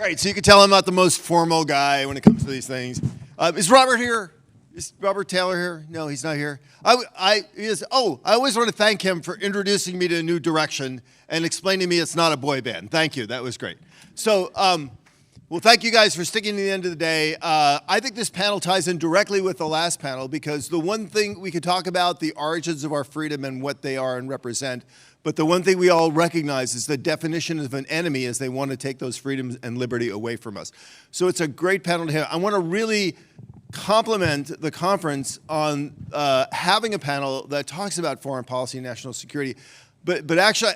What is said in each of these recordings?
Right, so you can tell I'm not the most formal guy when it comes to these things. Is Robert here? Is Robert Taylor here? No, he's not here. I always want to thank him for introducing me to a new direction and explaining to me it's not a boy band. Thank you, that was great. So, well, thank you guys for sticking to the end of the day. I think this panel ties in directly with the last panel because the one thing we could talk about the origins of our freedom and what they are and represent, but the one thing we all recognize is the definition of an enemy is they want to take those freedoms and liberty away from us. So it's a great panel to have. I want to really compliment the conference on having a panel that talks about foreign policy and national security. But actually,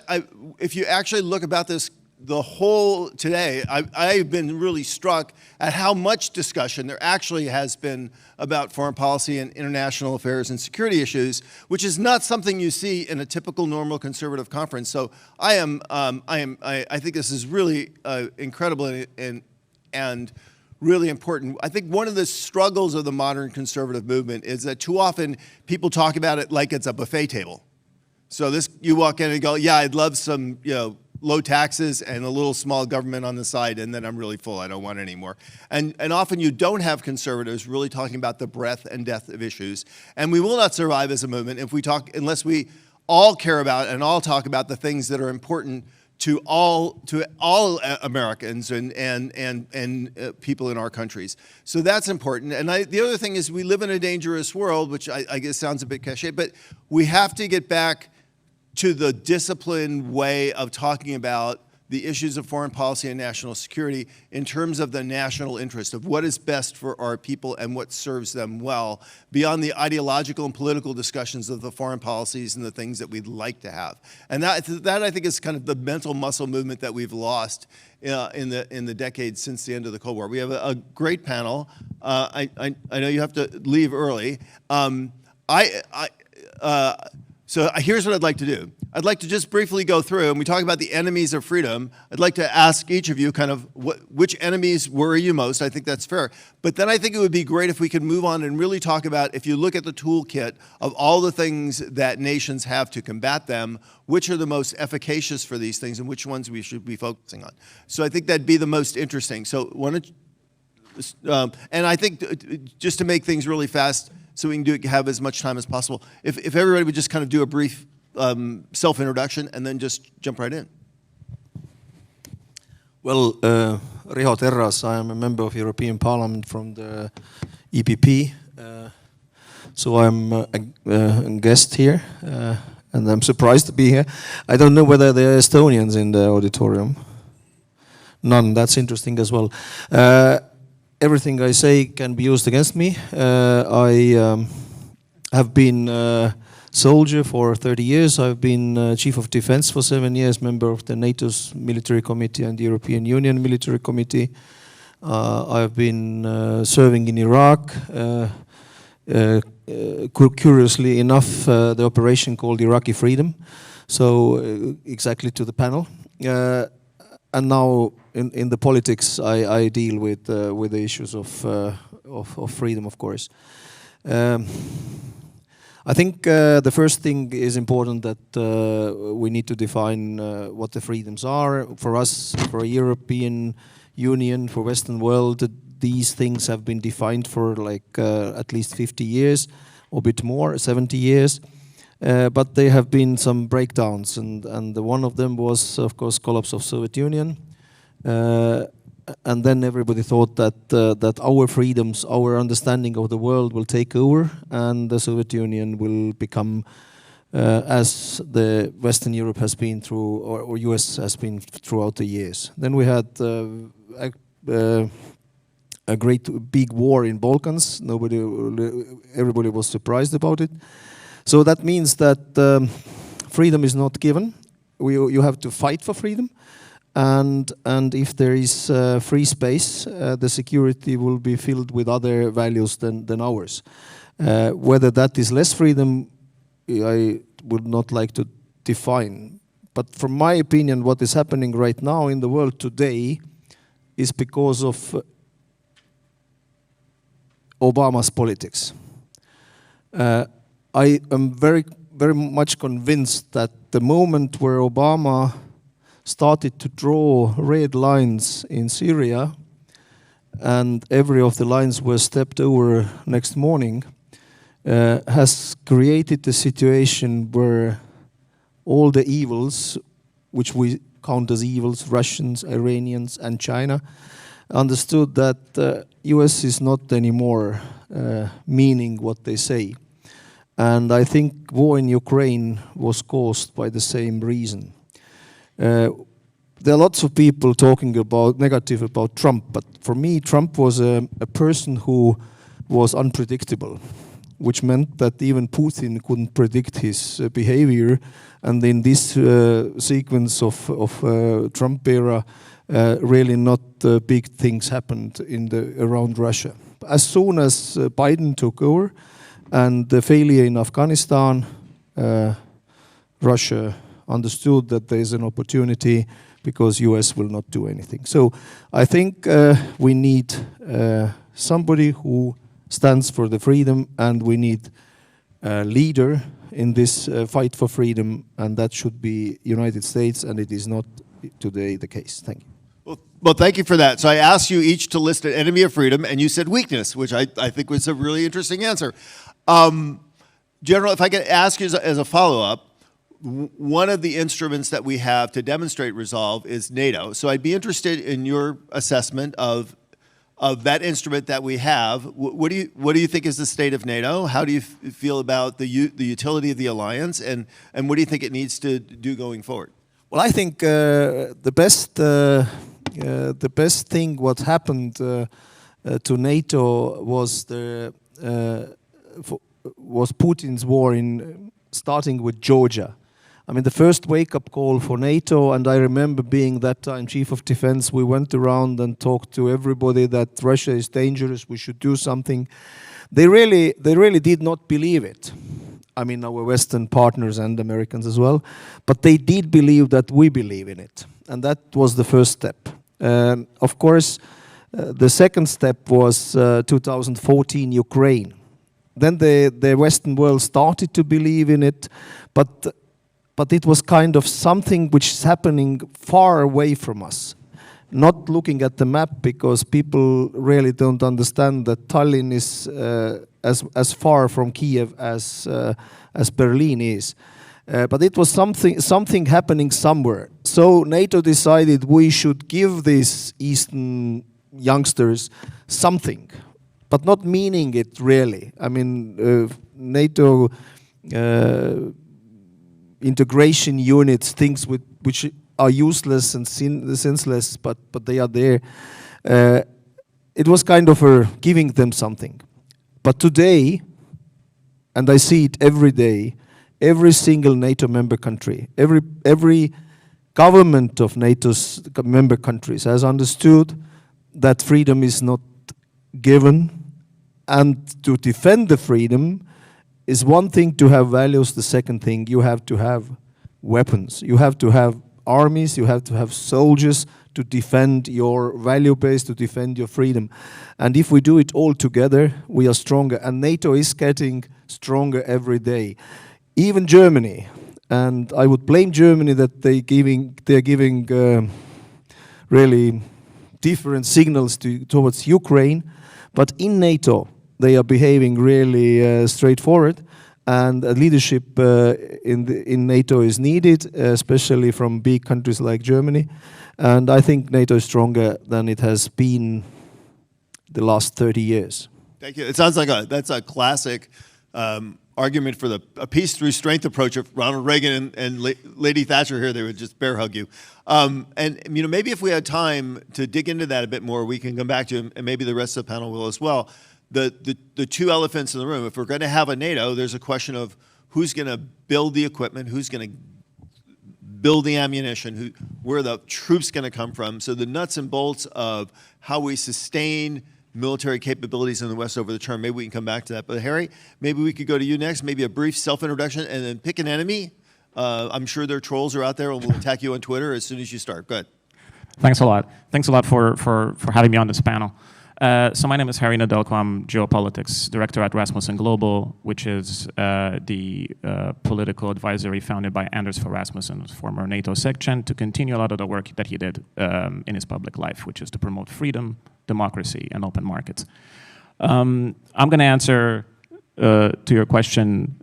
if you actually look about this, the whole today, I've been really struck at how much discussion there actually has been about foreign policy and international affairs and security issues, which is not something you see in a typical normal conservative conference. So I think this is really incredible and really important. I think one of the struggles of the modern conservative movement is that too often people talk about it like it's a buffet table. So you walk in and go, yeah, I'd love some, low taxes and a little small government on the side, and then I'm really full, I don't want any more. And often you don't have conservatives really talking about the breadth and depth of issues. And we will not survive as a movement if we talk, unless we all care about and all talk about the things that are important to all Americans and people in our countries. So that's important. And the other thing is we live in a dangerous world, which I guess sounds a bit cliche, but we have to get back to the disciplined way of talking about the issues of foreign policy and national security in terms of the national interest of what is best for our people and what serves them well, beyond the ideological and political discussions of the foreign policies and the things that we'd like to have. And that I think is kind of the mental muscle movement that we've lost in the decades since the end of the Cold War. We have a great panel. I know you have to leave early. So here's what I'd like to do. I'd like to just briefly go through, and we talk about the enemies of freedom. I'd like to ask each of you kind of which enemies worry you most. I think that's fair. But then I think it would be great if we could move on and really talk about, if you look at the toolkit of all the things that nations have to combat them, which are the most efficacious for these things and which ones we should be focusing on. So I think that'd be the most interesting. So and I think just to make things really fast, so we can have as much time as possible. If everybody would just kind of do a brief self-introduction and then just jump right in. Well, Riho Terras, I am a member of European Parliament from the EPP. So I'm a guest here, and I'm surprised to be here. I don't know whether there are Estonians in the auditorium. None, that's interesting as well. Everything I say can be used against me. I have been a soldier for 30 years. I've been Chief of Defense for 7 years, member of the NATO's military committee and the European Union military committee. I've been serving in Iraq. Curiously enough, the operation called Iraqi Freedom. So exactly to the panel. And now in the politics, I deal with the issues of freedom, of course. I think the first thing is important that we need to define what the freedoms are. For us, for a European Union, for Western world, these things have been defined for like at least 50 years, or a bit more, 70 years. But there have been some breakdowns, and one of them was, of course, collapse of Soviet Union. And then everybody thought that our freedoms, our understanding of the world will take over, and the Soviet Union will become, as the Western Europe has been through, or US has been throughout the years. Then we had a great big war in Balkans. Everybody was surprised about it. So that means that freedom is not given. You have to fight for freedom, and if there is free space, the security will be filled with other values than ours. Whether that is less freedom, I would not like to define. But from my opinion, what is happening right now in the world today is because of Obama's politics. I am very much convinced that the moment where Obama started to draw red lines in Syria, and every of the lines were stepped over next morning, has created a situation where all the evils, which we count as evils, Russians, Iranians, and China, understood that US is not anymore meaning what they say. And I think war in Ukraine was caused by the same reason. There are lots of people talking about negative about Trump, but for me, Trump was a person who was unpredictable, which meant that even Putin couldn't predict his behavior. And in this sequence of Trump era, really not big things happened around Russia. As soon as Biden took over and the failure in Afghanistan, Russia understood that there is an opportunity because US will not do anything. So I think we need somebody who stands for the freedom, and we need a leader in this fight for freedom, and that should be United States, and it is not today the case. Thank you. Well, thank you for that. So I asked you each to list an enemy of freedom, and you said weakness, which I think was a really interesting answer. General, if I could ask you as a follow-up, one of the instruments that we have to demonstrate resolve is NATO. So I'd be interested in your assessment of that instrument that we have. What do you think is the state of NATO? How do you feel about the utility of the alliance, and what do you think it needs to do going forward? Well, I think the best thing what happened to NATO was was Putin's war in starting with Georgia. I mean, the first wake-up call for NATO, and I remember being that time chief of defense, we went around and talked to everybody that Russia is dangerous, we should do something. They really did not believe it. I mean, our Western partners and Americans as well, but they did believe that we believe in it, and that was the first step. Of course, the second step was 2014 Ukraine. Then the Western world started to believe in it, but it was kind of something which is happening far away from us. Not looking at the map, because people really don't understand that Tallinn is as far from Kiev as Berlin is. But it was something happening somewhere. So NATO decided we should give these Eastern youngsters something, but not meaning it really. I mean, NATO integration units, things which are useless and senseless, but they are there. It was kind of giving them something. But today, and I see it every day, every single NATO member country, every government of NATO's member countries has understood that freedom is not given, and to defend the freedom is one thing to have values. The second thing, you have to have weapons. You have to have armies, you have to have soldiers to defend your value base, to defend your freedom. And if we do it all together, we are stronger. And NATO is getting stronger every day. Even Germany, and I would blame Germany that they're giving really different signals towards Ukraine, but in NATO, they are behaving really straightforward, and leadership in NATO is needed, especially from big countries like Germany. And I think NATO is stronger than it has been the last 30 years. Thank you. It sounds like that's a classic argument for a peace through strength approach. If Ronald Reagan and Lady Thatcher here, they would just bear hug you. And maybe if we had time to dig into that a bit more, we can come back to, and maybe the rest of the panel will as well, the two elephants in the room. If we're going to have a NATO, there's a question of who's going to build the equipment, who's going to build the ammunition, where the troops going to come from. So the nuts and bolts of how we sustain military capabilities in the West over the term. Maybe we can come back to that. But Harry, maybe we could go to you next, maybe a brief self-introduction, and then pick an enemy. I'm sure their trolls are out there, and we'll attack you on Twitter as soon as you start. Go ahead. Thanks a lot. Thanks a lot for having me on this panel. So my name is Harry Nedelcu. I'm geopolitics director at Rasmussen Global, which is the political advisory founded by Anders Fogh Rasmussen, former NATO section, to continue a lot of the work that he did in his public life, which is to promote freedom, democracy, and open markets. I'm going to answer to your question,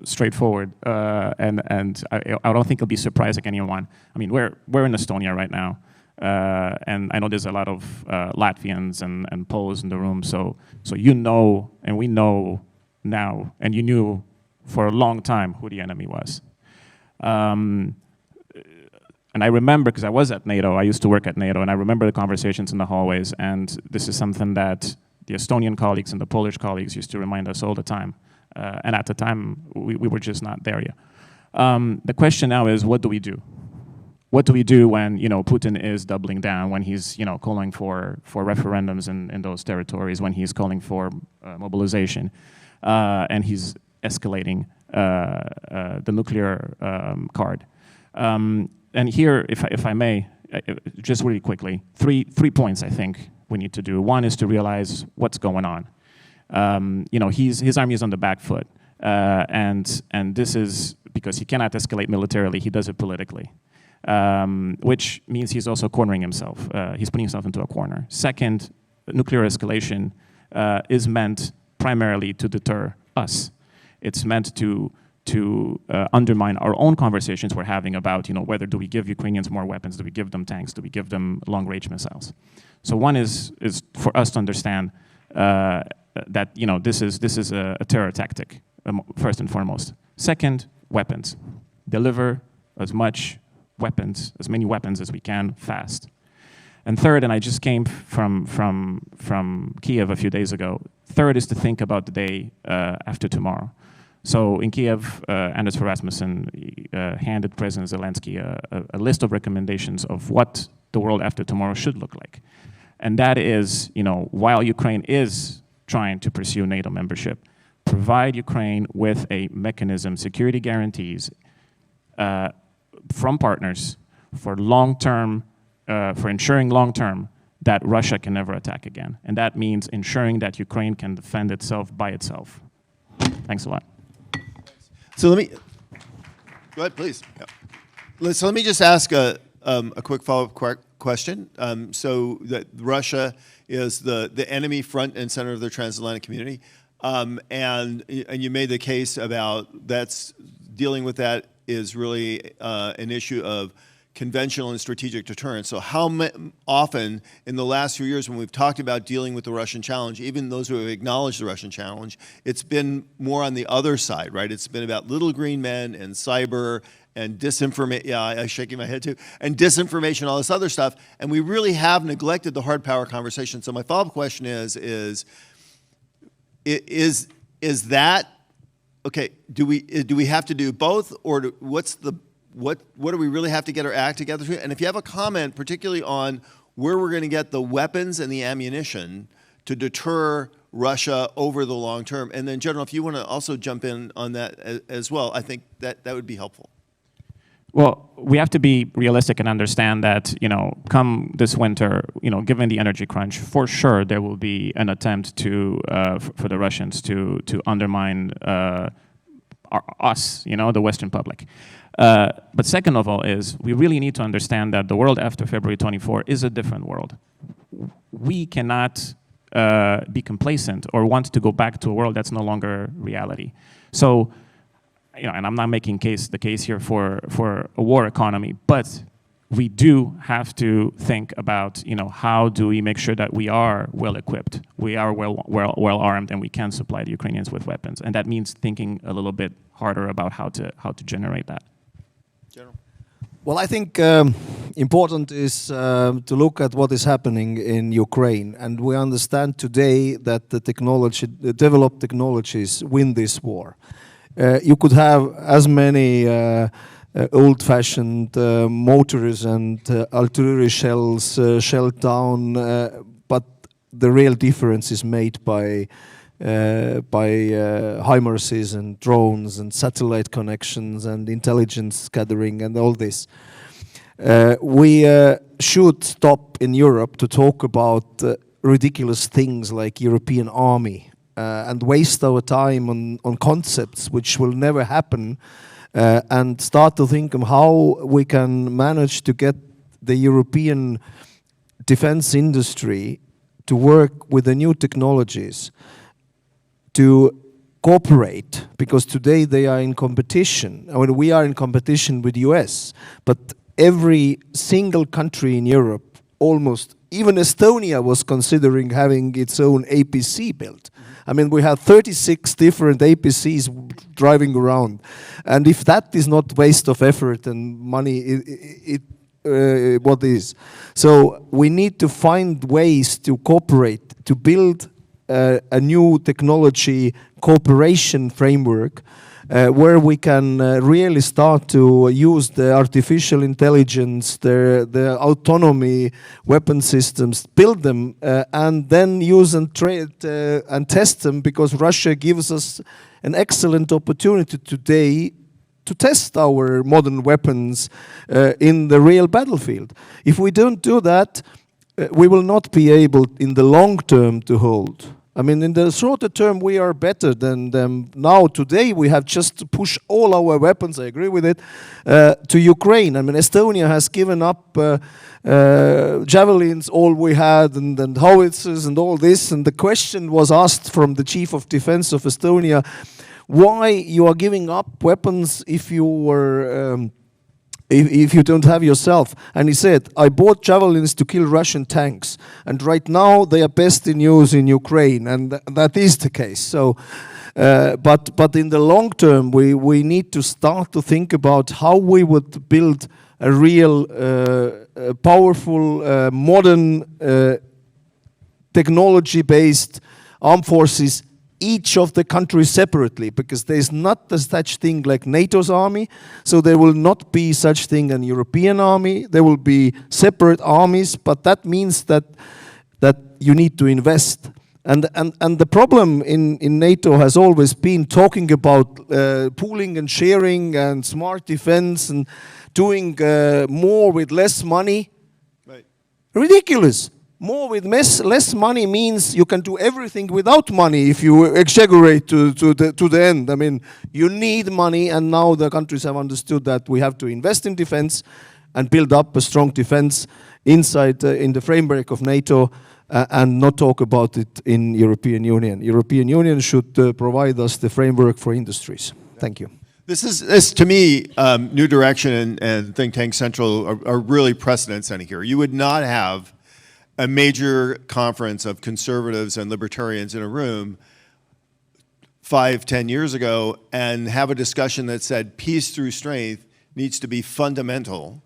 straightforward, and I don't think it'll be surprising anyone. I mean, we're in Estonia right now. And I know there's a lot of Latvians and Poles in the room, so you know, and we know now, and you knew for a long time who the enemy was. And I remember, because I was at NATO, I used to work at NATO, and I remember the conversations in the hallways, and this is something that the Estonian colleagues and the Polish colleagues used to remind us all the time. And at the time, we were just not there yet. The question now is, what do we do? What do we do when Putin is doubling down, when he's calling for referendums in those territories, when he's calling for mobilization, and he's escalating the nuclear card? And here, if I may, just really quickly, three points I think we need to do. One is to realize what's going on. His army is on the back foot, and this is because he cannot escalate militarily. He does it politically. Which means he's also cornering himself. He's putting himself into a corner. Second, nuclear escalation is meant primarily to deter us. It's meant to undermine our own conversations we're having about, whether do we give Ukrainians more weapons, do we give them tanks, do we give them long-range missiles. So one is for us to understand that this is a terror tactic, first and foremost. Second, weapons. Deliver as many weapons as we can fast. And third, and I just came from Kiev a few days ago, third is to think about the day after tomorrow. So in Kiev, Anders Fogh Rasmussen handed President Zelensky a list of recommendations of what the world after tomorrow should look like. And that is, while Ukraine is trying to pursue NATO membership, provide Ukraine with a mechanism, security guarantees, from partners for long-term, for ensuring long-term that Russia can never attack again. And that means ensuring that Ukraine can defend itself by itself. Thanks a lot. So go ahead, please. Yeah. So let me just ask a quick follow-up question. So that Russia is the enemy front and center of the transatlantic community. And you made the case about dealing with that is really an issue of conventional and strategic deterrence. So how often in the last few years when we've talked about dealing with the Russian challenge, even those who have acknowledged the Russian challenge, it's been more on the other side, right? It's been about little green men and cyber and disinformation, yeah, I'm shaking my head too, and disinformation, all this other stuff, and we really have neglected the hard power conversation. So my follow-up question is that, okay, do we have to do both, or what do we really have to get our act together to? And if you have a comment, particularly on where we're going to get the weapons and the ammunition to deter Russia over the long term, and then General, if you want to also jump in on that as well, I think that would be helpful. Well, we have to be realistic and understand that, come this winter, given the energy crunch, for sure there will be an attempt for the Russians to undermine us, the Western public. But second of all is, we really need to understand that the world after February 24 is a different world. We cannot be complacent or want to go back to a world that's no longer reality. So, and I'm not making the case here for a war economy, but we do have to think about, how do we make sure that we are well equipped, we are well armed, and we can supply the Ukrainians with weapons. And that means thinking a little bit harder about how to generate that. General. Well, I think important is to look at what is happening in Ukraine, and we understand today that the developed technologies win this war. You could have as many old-fashioned mortars and artillery shells shelled down, but the real difference is made by HIMARSes and drones and satellite connections and intelligence gathering and all this. We should stop in Europe to talk about ridiculous things like European army and waste our time on concepts which will never happen, and start to think of how we can manage to get the European defense industry to work with the new technologies, to cooperate, because today they are in competition. I mean, we are in competition with US, but every single country in Europe, almost, even Estonia was considering having its own APC built. I mean, we have 36 different APCs driving around. And if that is not waste of effort and money, what is? So we need to find ways to cooperate, to build a new technology cooperation framework where we can really start to use the artificial intelligence, the autonomy weapon systems, build them, and then use and test them, because Russia gives us an excellent opportunity today to test our modern weapons in the real battlefield. If we don't do that, we will not be able in the long term to hold. I mean, in the shorter term, we are better than them. Now, today, we have just to push all our weapons, I agree with it, to Ukraine. I mean, Estonia has given up javelins, all we had, and howitzers and all this. And the question was asked from the Chief of Defense of Estonia, why you are giving up weapons if you were... if you don't have yourself. And he said, I bought javelins to kill Russian tanks, and right now they are best in use in Ukraine, and that is the case. So, but in the long term, we need to start to think about how we would build a real powerful, modern, technology-based armed forces, each of the countries separately, because there is not such thing like NATO's army, so there will not be such thing an European army. There will be separate armies, but that means that you need to invest. And the problem in NATO has always been talking about pooling and sharing and smart defense and doing more with less money. Right. Ridiculous. More with less money means you can do everything without money if you exaggerate to the end. I mean, you need money, and now the countries have understood that we have to invest in defense and build up a strong defense inside in the framework of NATO, and not talk about it in European Union. European Union should provide us the framework for industries. Thank you. This to me, New Direction and Think Tank Central are really precedent setting here. You would not have a major conference of conservatives and libertarians in a room 5-10 years ago and have a discussion that said peace through strength needs to be fundamental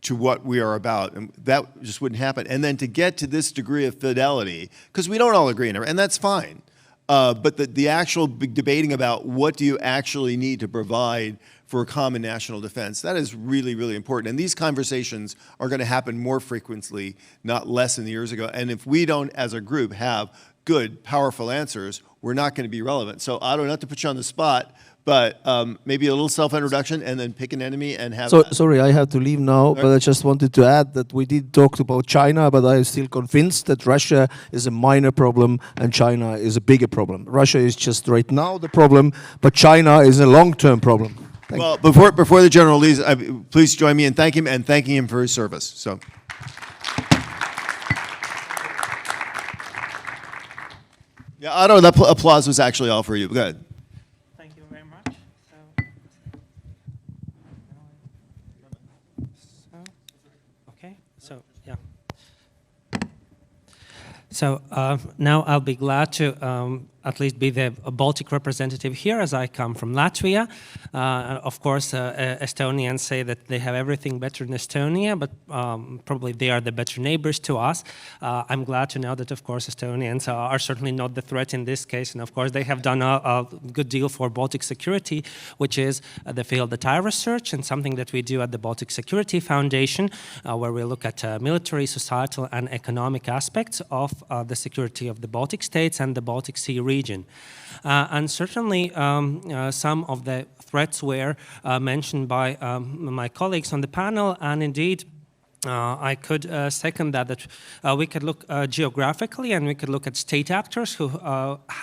to what we are about. And that just wouldn't happen. And then to get to this degree of fidelity, because we don't all agree, and that's fine. But the actual big debating about what do you actually need to provide for a common national defense, that is really, really important. And these conversations are going to happen more frequently, not less than the years ago. And if we don't, as a group, have good, powerful answers, we're not going to be relevant. So, Otto, not to put you on the spot, but maybe a little self-introduction and then pick an enemy and have... Sorry, I have to leave now, but I just wanted to add that we did talk about China, but I'm still convinced that Russia is a minor problem and China is a bigger problem. Russia is just right now the problem, but China is a long-term problem. Well, before the general leaves, please join me in thanking him for his service. So, yeah, Otto, that applause was actually all for you. Go ahead. Thank you very much. So now I'll be glad to at least be the Baltic representative here, as I come from Latvia. Of course, Estonians say that they have everything better in Estonia, but probably they are the better neighbors to us. I'm glad to know that, of course, Estonians are certainly not the threat in this case, and of course they have done a good deal for Baltic security, which is the field that I research and something that we do at the Baltic Security Foundation, where we look at military, societal, and economic aspects of the security of the Baltic states and the Baltic Sea region. region. And certainly some of the threats were mentioned by my colleagues on the panel, and indeed I could second that we could look geographically, and we could look at state actors who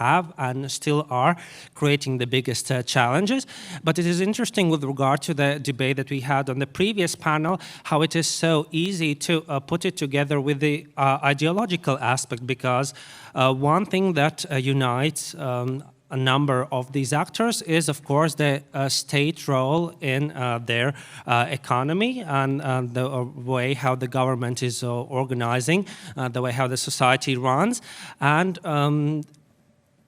have and still are creating the biggest challenges. But it is interesting with regard to the debate that we had on the previous panel, how it is so easy to put it together with the ideological aspect, because one thing that unites a number of these actors is, of course, the state role in their economy and the way how the government is organizing, the way how the society runs. And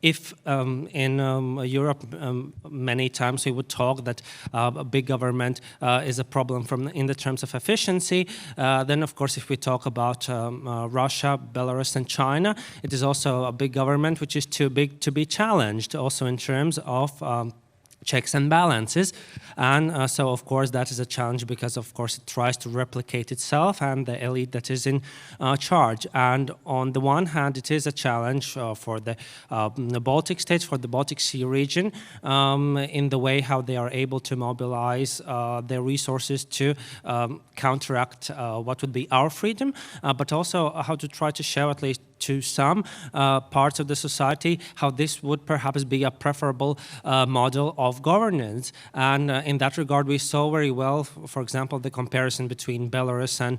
if in Europe many times we would talk that a big government is a problem in the terms of efficiency, then of course if we talk about Russia, Belarus and China, it is also a big government which is too big to be challenged, also in terms of checks and balances. And so of course that is a challenge, because of course it tries to replicate itself and the elite that is in charge. And on the one hand it is a challenge for the Baltic states, for the Baltic Sea region, in the way how they are able to mobilize their resources to counteract what would be our freedom, but also how to try to show at least to some parts of the society how this would perhaps be a preferable model of governance. And in that regard, we saw very well, for example, the comparison between Belarus and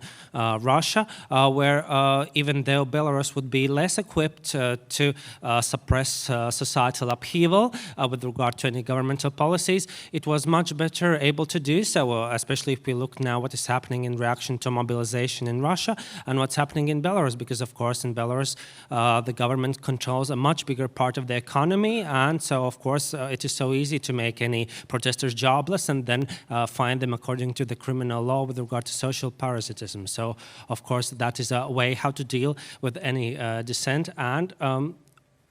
Russia, where even though Belarus would be less equipped to suppress societal upheaval with regard to any governmental policies, it was much better able to do so, especially if we look now what is happening in reaction to mobilization in Russia and what's happening in Belarus, because of course in Belarus the government controls a much bigger part of the economy, and so of course it is so easy to make any protesters jobless and then fine them according to the criminal law with regard to social parasitism. So of course that is a way how to deal with any dissent, and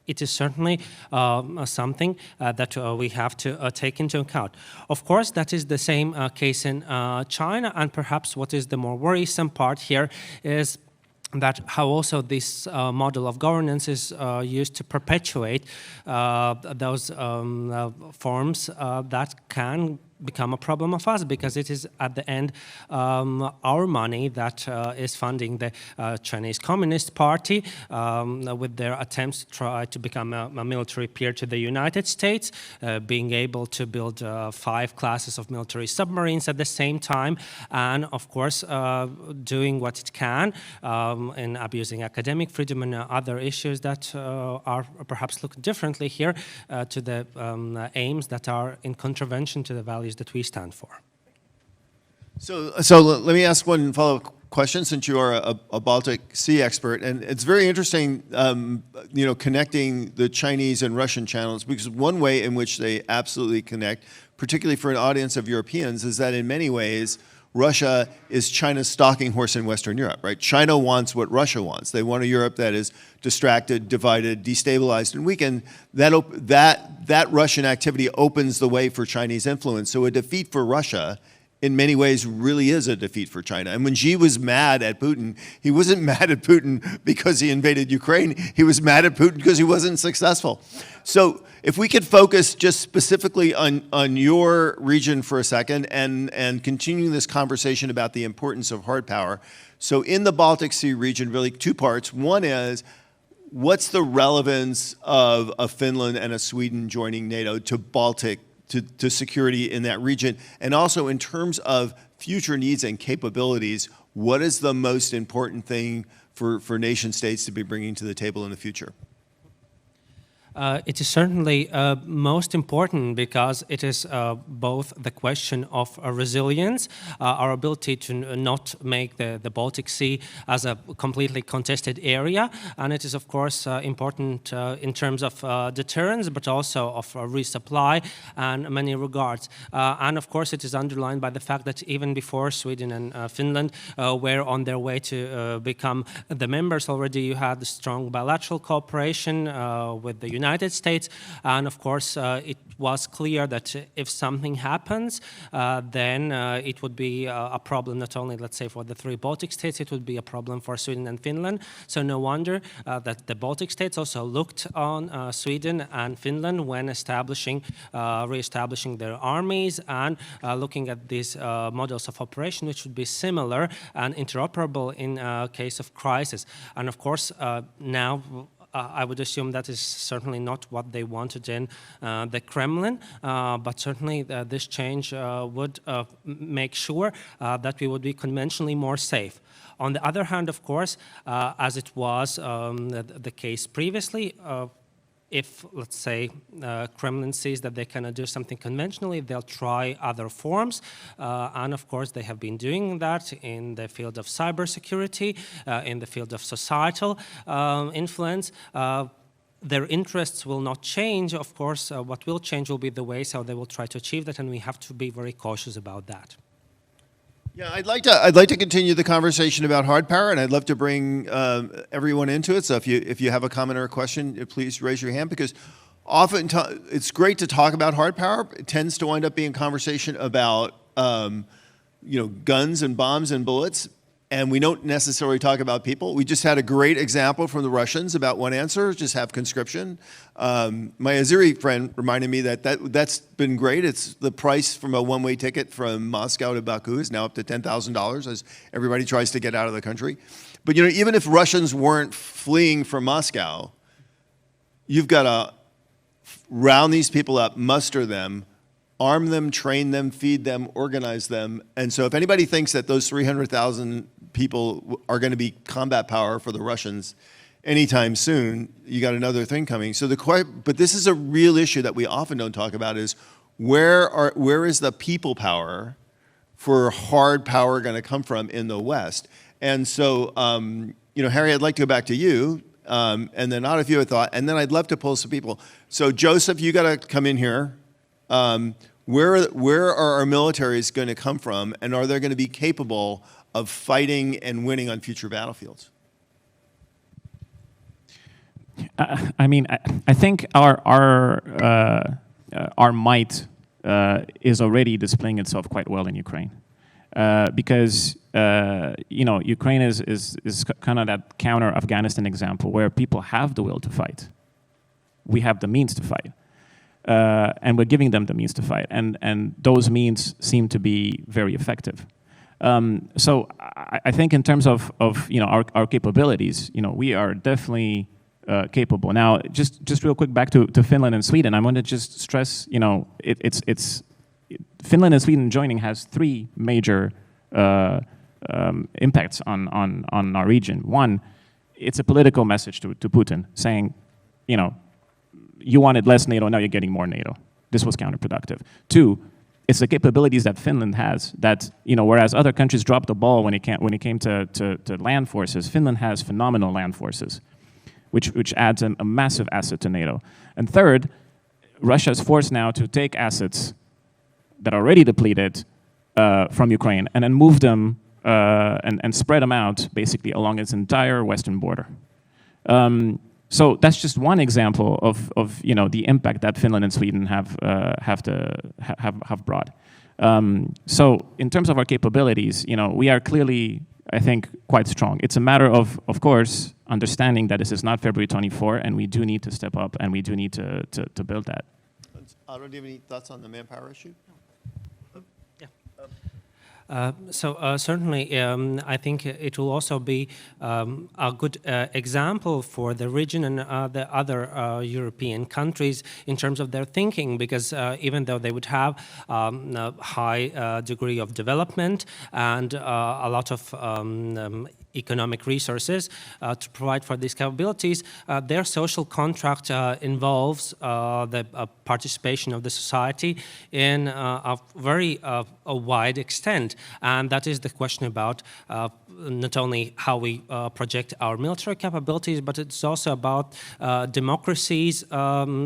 it is certainly something that we have to take into account. Of course, that is the same case in China, and perhaps what is the more worrisome part here is that how also this model of governance is used to perpetuate those forms that can become a problem of us, because it is at the end our money that is funding the Chinese Communist Party with their attempts to try to become a military peer to the United States, being able to build 5 classes of military submarines at the same time, and of course doing what it can in abusing academic freedom and other issues that are perhaps looked differently here to the aims that are in contravention to the values that we stand for. So let me ask one follow-up question, since you are a Baltic Sea expert, and it's very interesting, connecting the Chinese and Russian channels, because one way in which they absolutely connect, particularly for an audience of Europeans, is that in many ways Russia is China's stalking horse in Western Europe, right? China wants what Russia wants. They want a Europe that is distracted, divided, destabilized, and weakened. That Russian activity opens the way for Chinese influence. So a defeat for Russia in many ways really is a defeat for China. And when Xi was mad at Putin, he wasn't mad at Putin because he invaded Ukraine. He was mad at Putin because he wasn't successful. So if we could focus just specifically on your region for a second and continuing this conversation about the importance of hard power. So in the Baltic Sea region, really 2 parts. One is, what's the relevance of a Finland and a Sweden joining NATO to Baltic, to security in that region? And also in terms of future needs and capabilities, what is the most important thing for nation states to be bringing to the table in the future? It is certainly most important, because it is both the question of resilience, our ability to not make the Baltic Sea as a completely contested area, and it is of course important in terms of deterrence, but also of resupply and many regards. And of course it is underlined by the fact that even before Sweden and Finland were on their way to become the members already, you had strong bilateral cooperation with the United United States. And of course, it was clear that if something happens, then it would be a problem not only, let's say, for the 3 Baltic states, it would be a problem for Sweden and Finland. So no wonder that the Baltic states also looked on Sweden and Finland when re-establishing their armies and looking at these models of operation, which would be similar and interoperable in case of crisis. And of course, now I would assume that is certainly not what they wanted in the Kremlin, but certainly this change would make sure that we would be conventionally more safe. On the other hand, of course, as it was the case previously, if, let's say, Kremlin sees that they cannot do something conventionally, they'll try other forms. And of course, they have been doing that in the field of cybersecurity, in the field of societal influence. Their interests will not change. Of course, what will change will be the ways how they will try to achieve that, and we have to be very cautious about that. Yeah, I'd like to continue the conversation about hard power, and I'd love to bring everyone into it. So if you have a comment or a question, please raise your hand, because often it's great to talk about hard power. It tends to wind up being a conversation about guns and bombs and bullets, and we don't necessarily talk about people. We just had a great example from the Russians about one answer: just have conscription. My Azeri friend reminded me that's been great. It's the price from a one-way ticket from Moscow to Baku is now up to $10,000 as everybody tries to get out of the country. But even if Russians weren't fleeing from Moscow, you've got to round these people up, muster them, arm them, train them, feed them, organize them. And so if anybody thinks that those 300,000 people are going to be combat power for the Russians anytime soon, you got another thing coming. So but this is a real issue that we often don't talk about: is where is the people power for hard power going to come from in the West? And so, Harry, I'd like to go back to you, and then Otto, if you have a thought, and then I'd love to pull some people. So Joseph, you got to come in here. Where are our militaries going to come from, and are they going to be capable of fighting and winning on future battlefields? I think our might is already displaying itself quite well in Ukraine, because Ukraine is kind of that counter Afghanistan example where people have the will to fight. We have the means to fight. And we're giving them the means to fight, and those means seem to be very effective. So I think in terms of our capabilities, we are definitely capable. Now, just real quick back to Finland and Sweden, I want to just stress, it's Finland and Sweden joining has 3 major impacts on our region. One, it's a political message to Putin saying, you wanted less NATO, now you're getting more NATO. This was counterproductive. 2, it's the capabilities that Finland has that, whereas other countries dropped the ball when it came to land forces, Finland has phenomenal land forces, which adds a massive asset to NATO. And 3rd, Russia is forced now to take assets that are already depleted from Ukraine and then move them and spread them out basically along its entire western border. So that's just one example of the impact that Finland and Sweden have brought. So in terms of our capabilities, we are clearly, I think, quite strong. It's a matter of course, understanding that this is not February 24, and we do need to step up, and we do need to build that. Otto, do you have any thoughts on the manpower issue? Certainly, I think it will also be a good example for the region and the other European countries in terms of their thinking, because even though they would have a high degree of development and a lot of economic resources to provide for these capabilities, their social contract involves the participation of the society in a very wide extent. And that is the question about not only how we project our military capabilities, but it's also about democracies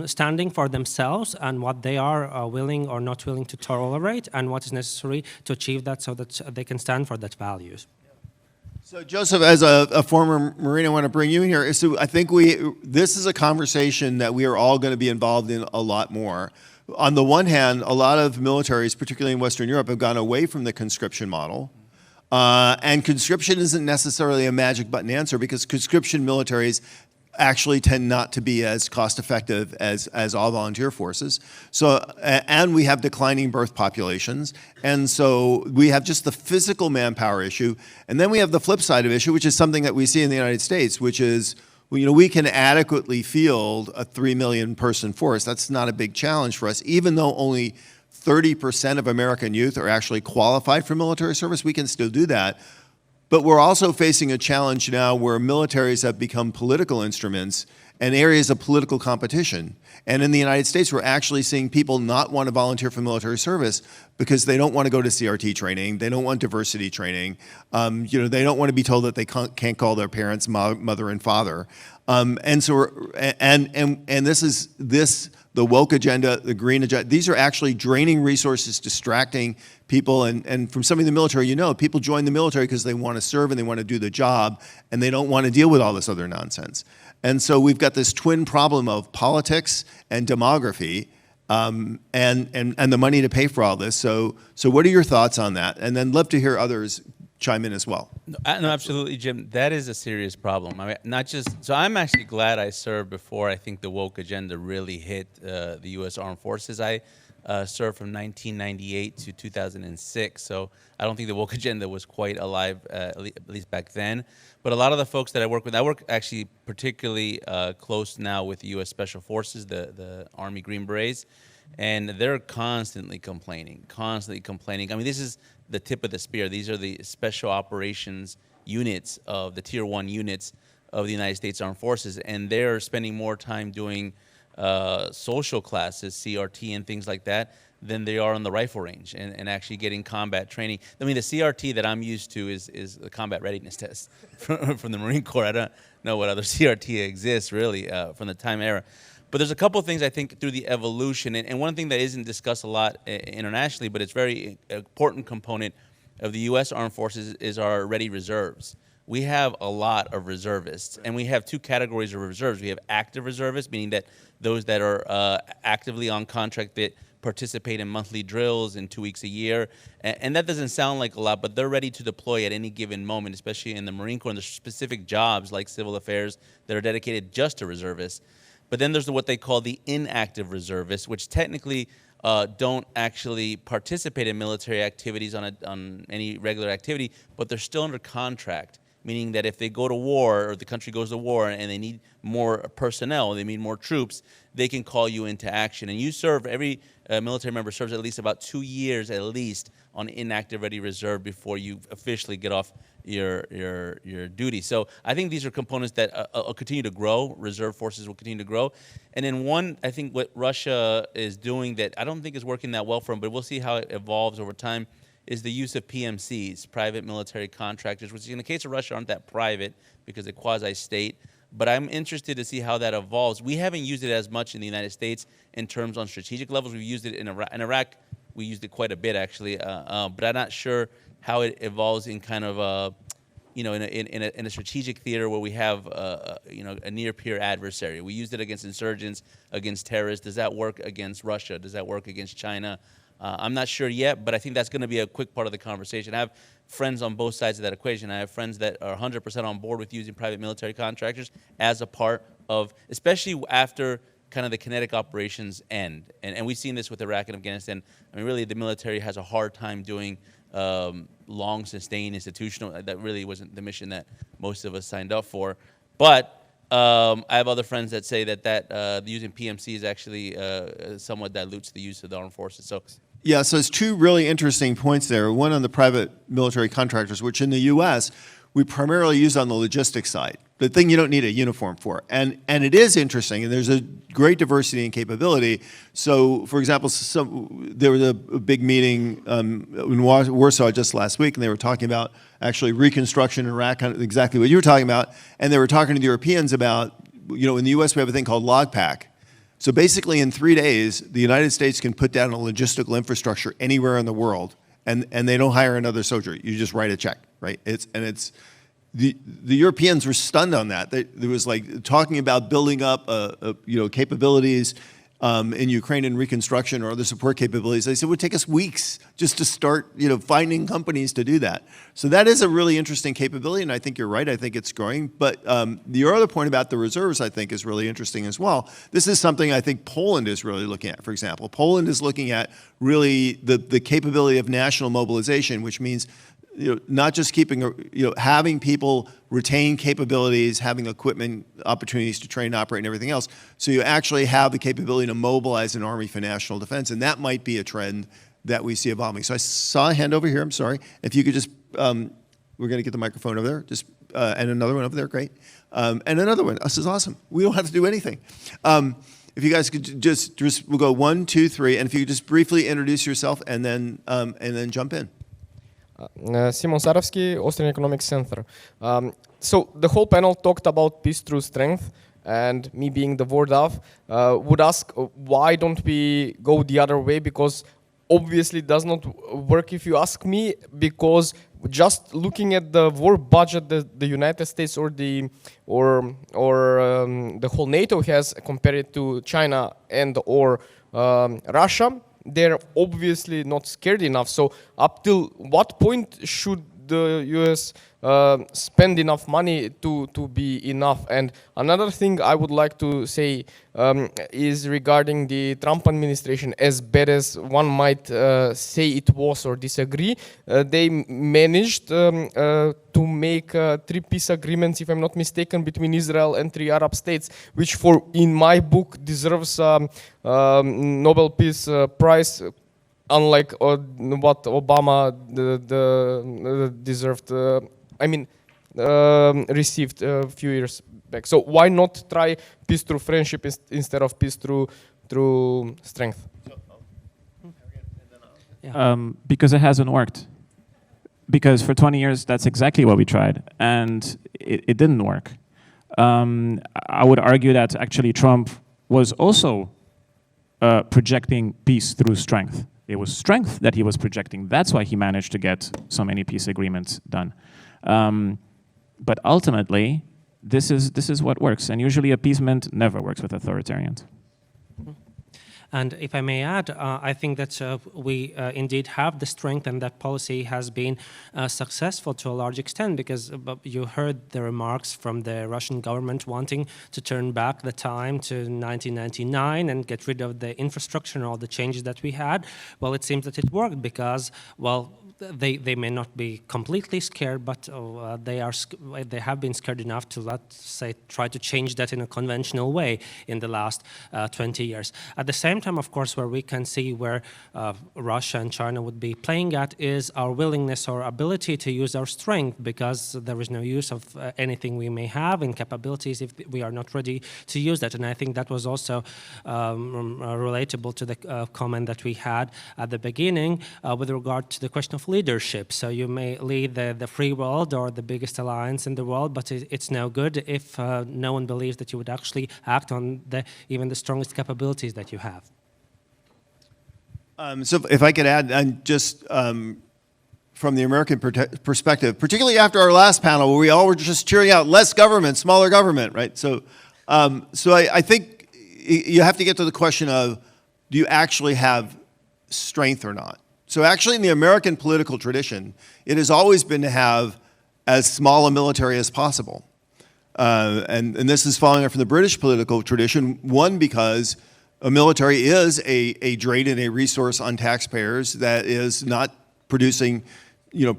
standing for themselves and what they are willing or not willing to tolerate, and what is necessary to achieve that so that they can stand for that values. So Joseph, as a former Marine, I want to bring you in here. So I think this is a conversation that we are all going to be involved in a lot more. On the one hand, a lot of militaries, particularly in Western Europe, have gone away from the conscription model. And conscription isn't necessarily a magic button answer because conscription militaries actually tend not to be as cost effective as all volunteer forces. So, and we have declining birth populations. And so we have just the physical manpower issue. And then we have the flip side of issue, which is something that we see in the United States, which is, we can adequately field a 3 million person force. That's not a big challenge for us, even though only 30% of American youth are actually qualified for military service. We can still do that. But we're also facing a challenge now where militaries have become political instruments and areas of political competition. And in the United States, we're actually seeing people not want to volunteer for military service because they don't want to go to CRT training, they don't want diversity training, they don't want to be told that they can't call their parents mother and father. And so, the woke agenda, the green agenda, these are actually draining resources, distracting people. And from some of the military, people join the military because they want to serve and they want to do the job, and they don't want to deal with all this other nonsense. And so we've got this twin problem of politics and demography, and the money to pay for all this. So what are your thoughts on that? And then love to hear others chime in as well. No, absolutely, Jim. That is a serious problem. I mean, so I'm actually glad I served before I think the woke agenda really hit the U.S. Armed Forces. I served from 1998 to 2006, so I don't think the woke agenda was quite alive, at least back then. But a lot of the folks that I work with, I work actually particularly close now with the U.S. Special Forces, the Army Green Berets, and they're constantly complaining. I mean, this is the tip of the spear. These are the special operations units of the Tier 1 units of the United States Armed Forces, and they're spending more time doing social classes, CRT and things like that, than they are on the rifle range and actually getting combat training. I mean, the CRT that I'm used to is the combat readiness test from the Marine Corps. I don't know what other CRT exists, really, from the time era. But there's a couple things I think through the evolution, and one thing that isn't discussed a lot internationally, but it's very important component of the U.S. Armed Forces is our ready reserves. We have a lot of reservists, and we have two categories of reserves. We have active reservists, meaning that those that are actively on contract that participate in monthly drills in 2 weeks a year, and that doesn't sound like a lot, but they're ready to deploy at any given moment, especially in the Marine Corps, and there's specific jobs like civil affairs that are dedicated just to reservists. But then there's what they call the inactive reservists, which technically don't actually participate in military activities on any regular activity, but they're still under contract, meaning that if they go to war or the country goes to war and they need more personnel, they need more troops, they can call you into action. And you serve, every military member serves at least about 2 years at least on inactive ready reserve before you officially get off your duty. So I think these are components that will continue to grow. Reserve forces will continue to grow. And then one, I think what Russia is doing that I don't think is working that well for them, but we'll see how it evolves over time, is the use of PMCs, private military contractors, which in the case of Russia aren't that private because they're quasi-state. But I'm interested to see how that evolves. We haven't used it as much in the United States in terms on strategic levels. We've used it in Iraq. In Iraq, we used it quite a bit actually, but I'm not sure how it evolves in kind of in a strategic theater where we have a near-peer adversary. We used it against insurgents, against terrorists. Does that work against Russia? Does that work against China? I'm not sure yet, but I think that's going to be a quick part of the conversation. I have friends on both sides of that equation. I have friends that are 100% on board with using private military contractors as a part of, especially after kind of the kinetic operations end. And we've seen this with Iraq and Afghanistan. I mean, really, the military has a hard time doing long, sustained, institutional. That really wasn't the mission that most of us signed up for. But I have other friends that say that using PMCs actually somewhat dilutes the use of the armed forces. So. Yeah, so it's two really interesting points there. One on the private military contractors, which in the U.S. we primarily use on the logistics side, the thing you don't need a uniform for. And it is interesting, and there's a great diversity and capability. So, for example, there was a big meeting in Warsaw just last week, and they were talking about actually reconstruction in Iraq, kind of exactly what you were talking about. And they were talking to the Europeans about, in the U.S. we have a thing called LogPack. So basically in 3 days, the United States can put down a logistical infrastructure anywhere in the world, and they don't hire another soldier. You just write a check, right? the Europeans were stunned on that. There was like talking about building up, capabilities in Ukraine and reconstruction or other support capabilities. They said it would take us weeks just to start, finding companies to do that. So that is a really interesting capability, and I think you're right. I think it's growing. But your other point about the reserves, I think, is really interesting as well. This is something I think Poland is really looking at, for example. Poland is looking at really the capability of national mobilization, which means not just keeping, having people retain capabilities, having equipment, opportunities to train, operate, and everything else. So you actually have the capability to mobilize an army for national defense, and that might be a trend that we see evolving. So I saw a hand over here. I'm sorry. If you could just, we're going to get the microphone over there. Just and another one over there. Great. And another one. This is awesome. We don't have to do anything. If you guys could just we'll go 1, 2, 3, and if you could just briefly introduce yourself and then jump in. Simon Sarowski, Austrian Economic Center. So the whole panel talked about peace through strength, and me being the word of, would ask why don't we go the other way, because obviously it does not work if you ask me, because just looking at the war budget that the United States or the whole NATO has compared to China and or Russia, they're obviously not scared enough. So up till what point should the US spend enough money to be enough? And another thing I would like to say is regarding the Trump administration, as bad as one might say it was or disagree, they managed to make 3 peace agreements, if I'm not mistaken, between Israel and 3 Arab states, which in my book deserves Nobel Peace Prize, unlike what Obama deserved, received a few years back. So why not try peace through friendship instead of peace through strength? Because it hasn't worked. Because for 20 years, that's exactly what we tried, and it didn't work. I would argue that actually Trump was also projecting peace through strength. It was strength that he was projecting. That's why he managed to get so many peace agreements done. But ultimately, this is what works. And usually appeasement never works with authoritarians. And if I may add, I think that we indeed have the strength, and that policy has been successful to a large extent, because you heard the remarks from the Russian government wanting to turn back the time to 1999 and get rid of the infrastructure and all the changes that we had. Well, it seems that it worked because, well, they may not be completely scared, but they have been scared enough to, let's say, try to change that in a conventional way in the last 20 years. At the same time, of course, where we can see where Russia and China would be playing at is our willingness or ability to use our strength, because there is no use of anything we may have in capabilities if we are not ready to use that. And I think that was also relatable to the comment that we had at the beginning with regard to the question of leadership. So you may lead the free world or the biggest alliance in the world, but it's no good if no one believes that you would actually act on even the strongest capabilities that you have. So if I could add, and just from the American perspective, particularly after our last panel where we all were just cheering out less government, smaller government, right? So, I think you have to get to the question of, do you actually have strength or not? So actually in the American political tradition, it has always been to have as small a military as possible. And this is following up from the British political tradition, one, because a military is a drain and a resource on taxpayers that is not producing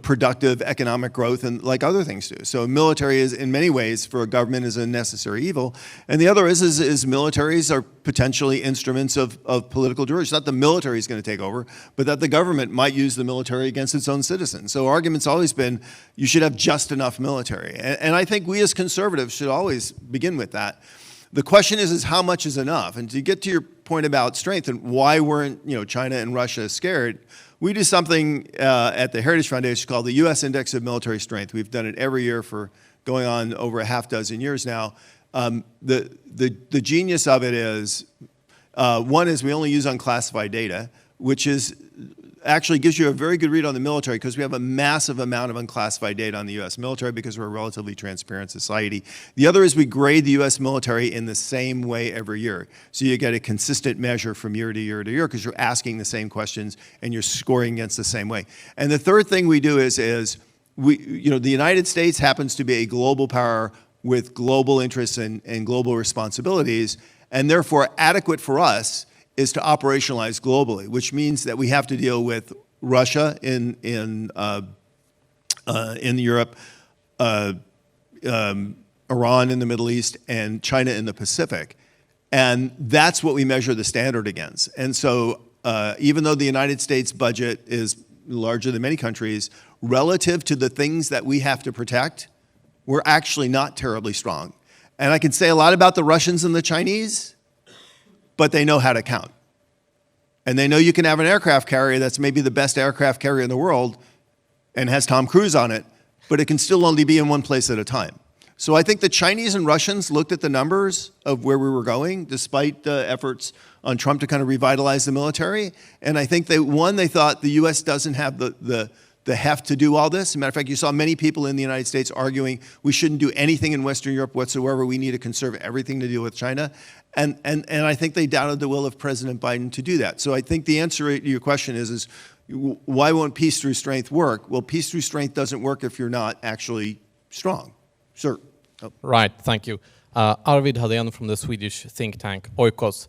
productive economic growth and like other things do. So military is in many ways for a government is a necessary evil. And the other is militaries are potentially instruments of political jurisdiction. Not the military is going to take over, but that the government might use the military against its own citizens. So argument's always been you should have just enough military. And I think we as conservatives should always begin with that. The question is how much is enough? And to get to your point about strength and why weren't China and Russia scared, we do something at the Heritage Foundation called the U.S. Index of Military Strength. We've done it every year for going on over a half dozen years now. The genius of it is, one is we only use unclassified data. which is actually gives you a very good read on the military because we have a massive amount of unclassified data on the U.S. military because we're a relatively transparent society. The other is we grade the U.S. military in the same way every year. So you get a consistent measure from year to year to year because you're asking the same questions and you're scoring against the same way. And the third thing we do is the United States happens to be a global power with global interests and global responsibilities, and therefore adequate for us is to operationalize globally, which means that we have to deal with Russia in Europe, Iran in the Middle East, and China in the Pacific. And that's what we measure the standard against. And so even though the United States budget is larger than many countries, relative to the things that we have to protect, we're actually not terribly strong. And I can say a lot about the Russians and the Chinese, but they know how to count. And they know you can have an aircraft carrier that's maybe the best aircraft carrier in the world and has Tom Cruise on it, but it can still only be in one place at a time. So I think the Chinese and Russians looked at the numbers of where we were going, despite efforts on Trump to kind of revitalize the military. And I think they thought the U.S. doesn't have the heft to do all this. As a matter of fact, you saw many people in the United States arguing we shouldn't do anything in Western Europe whatsoever. We need to conserve everything to deal with China. And I think they doubted the will of President Biden to do that. So I think the answer to your question is why won't peace through strength work? Well, peace through strength doesn't work if you're not actually strong. Sir. Oh. Right, thank you. Arvid Hadén from the Swedish think tank Oikos.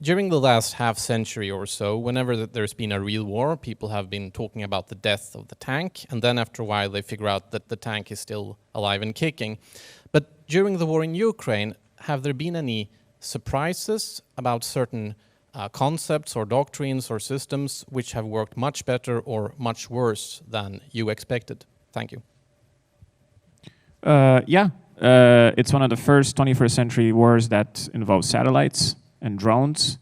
During the last half century or so, whenever there's been a real war, people have been talking about the death of the tank, and then after a while they figure out that the tank is still alive and kicking. But during the war in Ukraine, have there been any surprises about certain concepts or doctrines or systems which have worked much better or much worse than you expected? Thank you. It's one of the first 21st century wars that involves satellites and drones,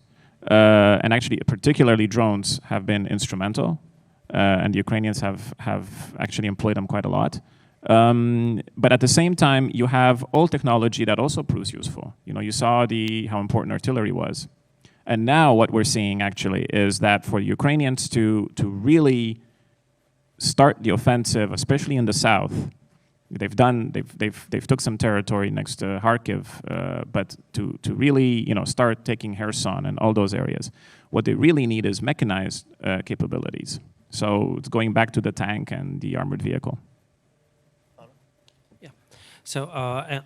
and actually particularly drones have been instrumental, and the Ukrainians have actually employed them quite a lot. But at the same time, you have old technology that also proves useful. You saw how important artillery was. And now what we're seeing actually is that for the Ukrainians to really start the offensive, especially in the south, they've took some territory next to Kharkiv, but to really start taking Kherson and all those areas, what they really need is mechanized capabilities. So it's going back to the tank and the armored vehicle. So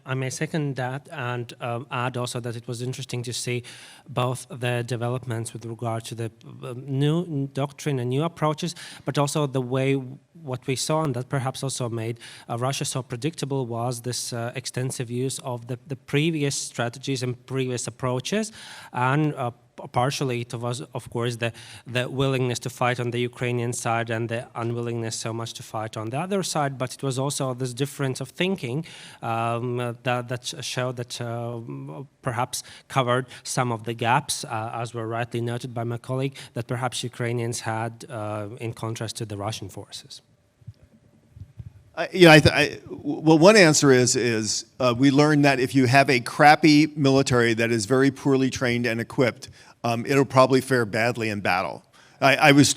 I may second that and add also that it was interesting to see both the developments with regard to the new doctrine and new approaches, but also the way what we saw, and that perhaps also made Russia so predictable, was this extensive use of the previous strategies and previous approaches, and partially it was, of course, the willingness to fight on the Ukrainian side and the unwillingness so much to fight on the other side, but it was also this difference of thinking that showed that perhaps covered some of the gaps, as were rightly noted by my colleague, that perhaps Ukrainians had in contrast to the Russian forces. Well, one answer is we learned that if you have a crappy military that is very poorly trained and equipped, it'll probably fare badly in battle. I was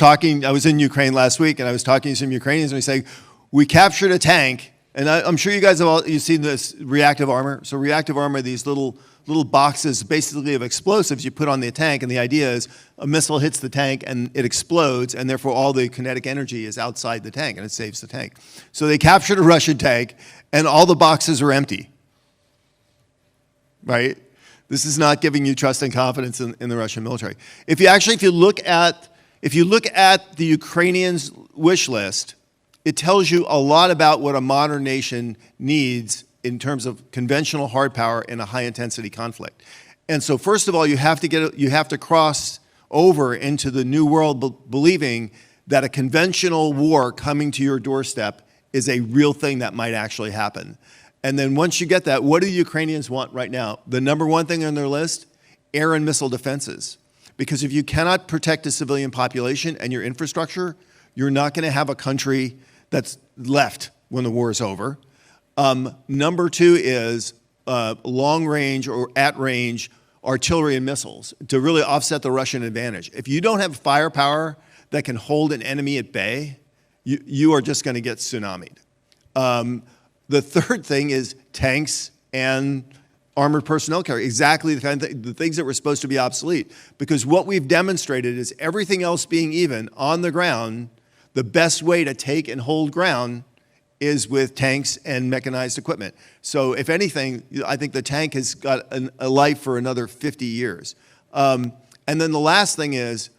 in Ukraine last week, and I was talking to some Ukrainians, and we say, we captured a tank, and I'm sure you guys you've seen this reactive armor. So reactive armor are these little boxes basically of explosives you put on the tank, and the idea is a missile hits the tank and it explodes, and therefore all the kinetic energy is outside the tank and it saves the tank. So they captured a Russian tank and all the boxes are empty, right? This is not giving you trust and confidence in the Russian military. If you look at the Ukrainians' wish list, it tells you a lot about what a modern nation needs in terms of conventional hard power in a high-intensity conflict. And so first of all, you have to cross over into the new world believing that a conventional war coming to your doorstep is a real thing that might actually happen. And then once you get that, what do the Ukrainians want right now? The number one thing on their list, air and missile defenses. Because if you cannot protect a civilian population and your infrastructure, you're not going to have a country that's left when the war is over. Number two is long range or at range artillery and missiles to really offset the Russian advantage. If you don't have firepower that can hold an enemy at bay, you are just going to get tsunamied. The third thing is tanks and armored personnel carrier, exactly the kind of the things that were supposed to be obsolete. Because what we've demonstrated is everything else being even on the ground, the best way to take and hold ground is with tanks and mechanized equipment. So if anything, I think the tank has got a life for another 50 years. And then the last thing is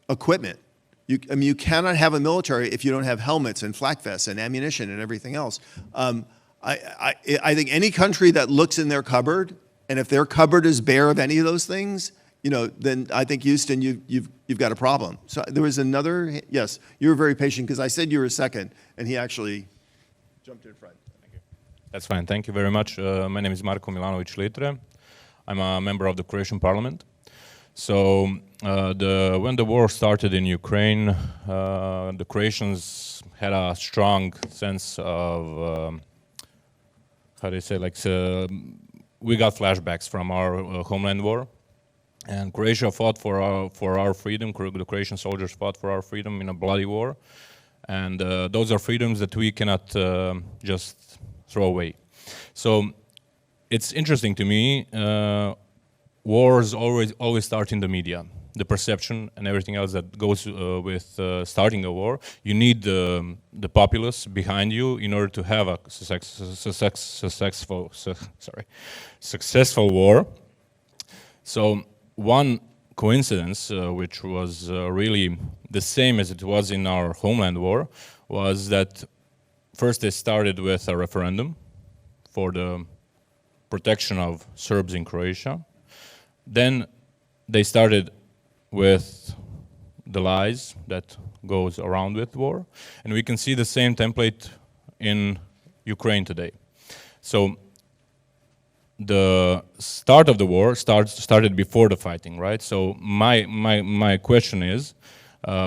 equipment. You cannot have a military if you don't have helmets and flak vests and ammunition and everything else. I think any country that looks in their cupboard, and if their cupboard is bare of any of those things, then I think Houston, you've got a problem. So there was another, yes, you were very patient because I said you were second, and he actually jumped in front. Thank you. That's fine. Thank you very much. My name is Marko Milanovic Litre. I'm a member of the Croatian Parliament. So when the war started in Ukraine, the Croatians had a strong sense of how do you say, we got flashbacks from our homeland war, and Croatia fought for our freedom. The Croatian soldiers fought for our freedom in a bloody war, and those are freedoms that we cannot just throw away. So it's interesting to me. Wars always start in the media. The perception and everything else that goes with starting a war. You need the populace behind you in order to have a successful war. So one coincidence, which was really the same as it was in our homeland war, was that first they started with a referendum for the protection of Serbs in Croatia. Then they started with the lies that goes around with war, and we can see the same template in Ukraine today. So the start of the war started before the fighting, right? So my question is,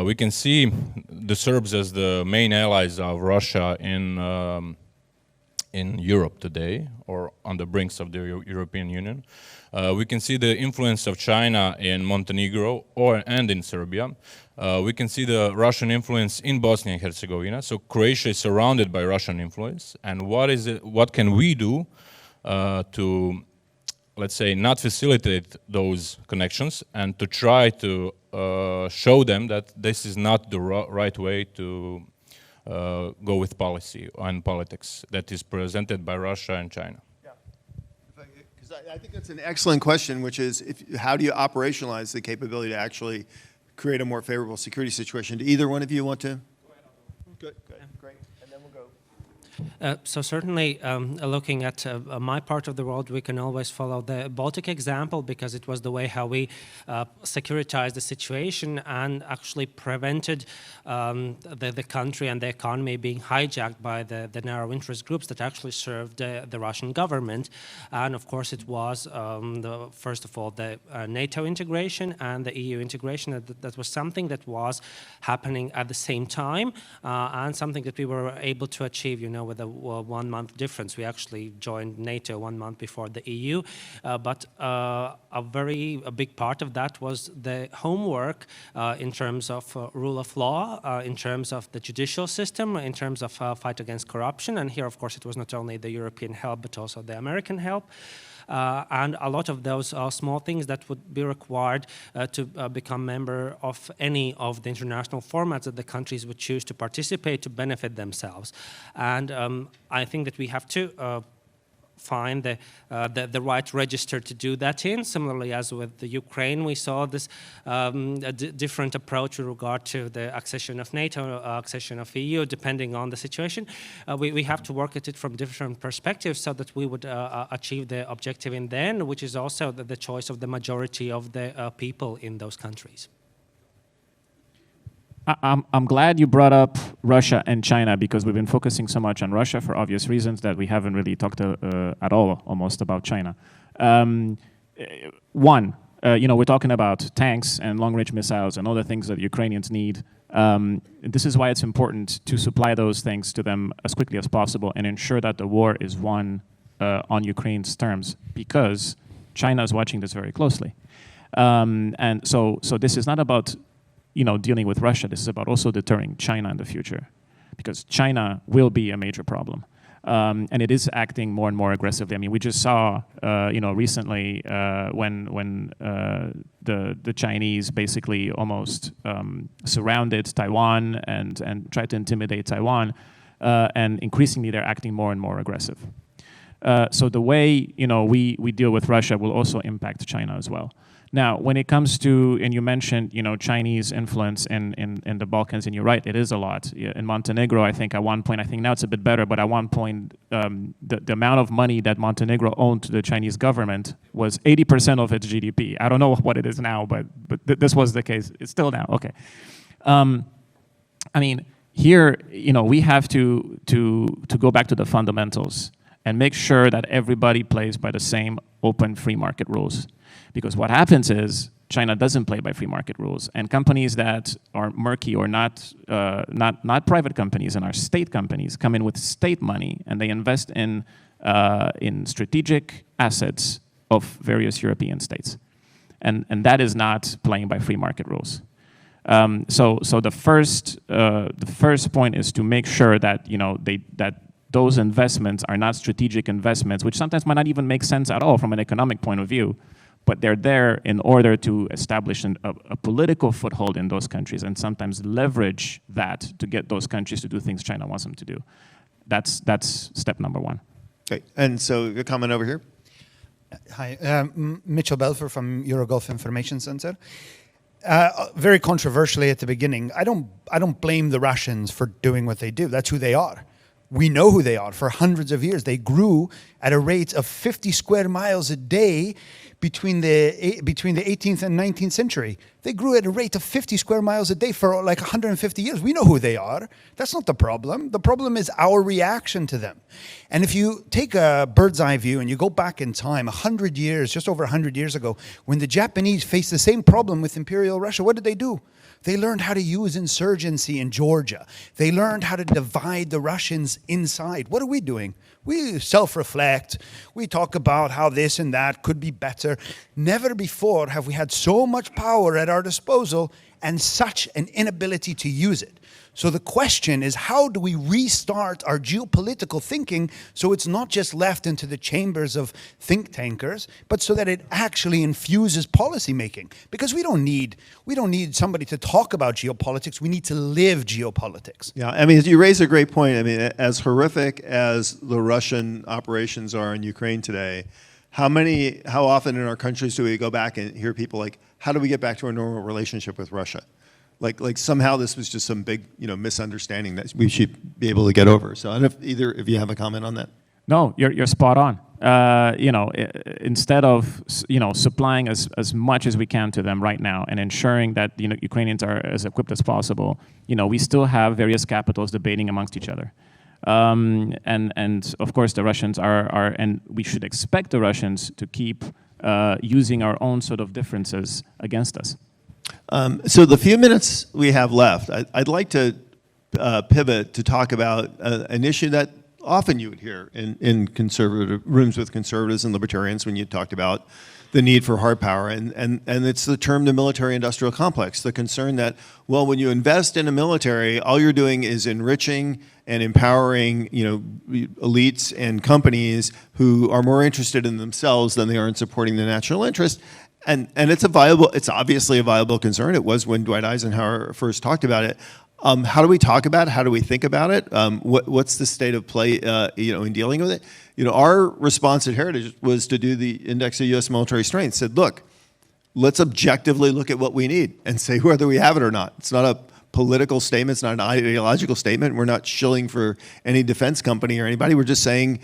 we can see the Serbs as the main allies of Russia in Europe today, or on the brinks of the European Union. We can see the influence of China in Montenegro and in Serbia. We can see the Russian influence in Bosnia and Herzegovina. So Croatia is surrounded by Russian influence. And what can we do to, let's say, not facilitate those connections and to try to show them that this is not the right way to go with policy and politics that is presented by Russia and China? Because I think that's an excellent question, which is how do you operationalize the capability to actually create a more favorable security situation? Do either one of you want to? Good, great. And then we'll go. So certainly, looking at my part of the world, we can always follow the Baltic example because it was the way how we securitized the situation and actually prevented the country and the economy being hijacked by the narrow interest groups that actually served the Russian government. And of course, it was first of all the NATO integration and the EU integration. That was something that was happening at the same time and something that we were able to achieve, with a 1 month difference. We actually joined NATO 1 month before the EU, but a big part of that was the homework in terms of rule of law, in terms of the judicial system, in terms of fight against corruption. And here, of course, it was not only the European help, but also the American help. And a lot of those small things that would be required to become member of any of the international formats that the countries would choose to participate to benefit themselves. And I think that we have to find the right register to do that in. Similarly, as with the Ukraine, we saw this different approach with regard to the accession of NATO, accession of EU, depending on the situation. We have to work at it from different perspectives so that we would achieve the objective in the end, which is also the choice of the majority of the people in those countries. I'm glad you brought up Russia and China because we've been focusing so much on Russia for obvious reasons that we haven't really talked at all almost about China. We're talking about tanks and long-range missiles and all the things that Ukrainians need. This is why it's important to supply those things to them as quickly as possible and ensure that the war is won on Ukraine's terms, because China is watching this very closely. And so this is not about dealing with Russia. This is about also deterring China in the future, because China will be a major problem. And it is acting more and more aggressively. I mean, we just saw, recently when the Chinese basically almost surrounded Taiwan and tried to intimidate Taiwan, and increasingly they're acting more and more aggressive. So the way we deal with Russia will also impact China as well. Now, when it comes to, and you mentioned, Chinese influence in the Balkans, and you're right, it is a lot. In Montenegro, I think at one point, I think now it's a bit better, but at one point, the amount of money that Montenegro owned to the Chinese government was 80% of its GDP. I don't know what it is now, but this was the case. It's still now, okay. I mean, here, we have to go back to the fundamentals and make sure that everybody plays by the same open free market rules. Because what happens is China doesn't play by free market rules, and companies that are murky or not private companies and are state companies come in with state money, and they invest in strategic assets of various European states, and that is not playing by free market rules. So the first point is to make sure that that those investments are not strategic investments, which sometimes might not even make sense at all from an economic point of view, but they're there in order to establish a political foothold in those countries and sometimes leverage that to get those countries to do things China wants them to do. That's step number one. Okay, and so a comment over here. Hi, Mitchell Belfer from Eurogulf Information Center. Very controversially at the beginning, I don't blame the Russians for doing what they do. That's who they are. We know who they are. For hundreds of years, they grew at a rate of 50 square miles a day between the 18th and 19th century. They grew at a rate of 50 square miles a day for like 150 years. We know who they are. That's not the problem. The problem is our reaction to them. And if you take a bird's eye view and you go back in time, 100 years, just over 100 years ago, when the Japanese faced the same problem with Imperial Russia, what did they do? They learned how to use insurgency in Georgia. They learned how to divide the Russians inside. What are we doing? We self-reflect. We talk about how this and that could be better. Never before have we had so much power at our disposal and such an inability to use it. So the question is, how do we restart our geopolitical thinking so it's not just left into the chambers of think tankers, but so that it actually infuses policy making? Because we don't need somebody to talk about geopolitics. We need to live geopolitics. Yeah, I mean, you raise a great point. I mean, as horrific as the Russian operations are in Ukraine today, how often in our countries do we go back and hear people like, how do we get back to a normal relationship with Russia? Like somehow this was just some big, misunderstanding that we should be able to get over. So I don't know if you have a comment on that. No, you're spot on. Instead of supplying as much as we can to them right now and ensuring that Ukrainians are as equipped as possible, we still have various capitals debating amongst each other. And of course the Russians are, and we should expect the Russians to keep using our own sort of differences against us. So the few minutes we have left, I'd like to pivot to talk about an issue that often you would hear in conservative rooms with conservatives and libertarians when you talked about the need for hard power, and it's the term the military-industrial complex, the concern that, well, when you invest in a military, all you're doing is enriching and empowering, elites and companies who are more interested in themselves than they are in supporting the national interest. And it's obviously a viable concern. It was when Dwight Eisenhower first talked about it. How do we talk about it? How do we think about it? What's the state of play, in dealing with it? Our response at Heritage was to do the index of U.S. military strength. Said, look, let's objectively look at what we need and say whether we have it or not. It's not a political statement. It's not an ideological statement. We're not shilling for any defense company or anybody. We're just saying,